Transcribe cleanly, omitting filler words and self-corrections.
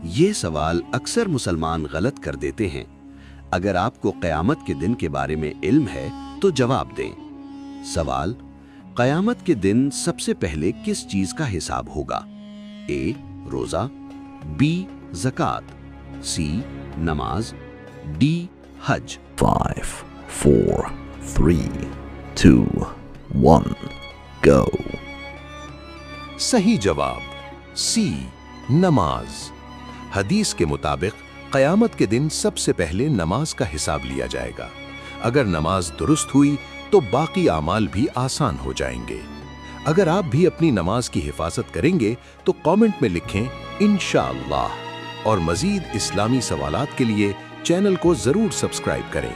یہ سوال اکثر مسلمان غلط کر دیتے ہیں۔ اگر آپ کو قیامت کے دن کے بارے میں علم ہے تو جواب دیں۔ سوال: قیامت کے دن سب سے پہلے کس چیز کا حساب ہوگا؟ اے روزہ، بی زکوٰۃ، سی نماز، ڈی حج۔ 5 4 3 2 1 go صحیح جواب سی نماز۔ حدیث کے مطابق قیامت کے دن سب سے پہلے نماز کا حساب لیا جائے گا۔ اگر نماز درست ہوئی تو باقی اعمال بھی آسان ہو جائیں گے۔ اگر آپ بھی اپنی نماز کی حفاظت کریں گے تو کامنٹ میں لکھیں انشاءاللہ، اور مزید اسلامی سوالات کے لیے چینل کو ضرور سبسکرائب کریں۔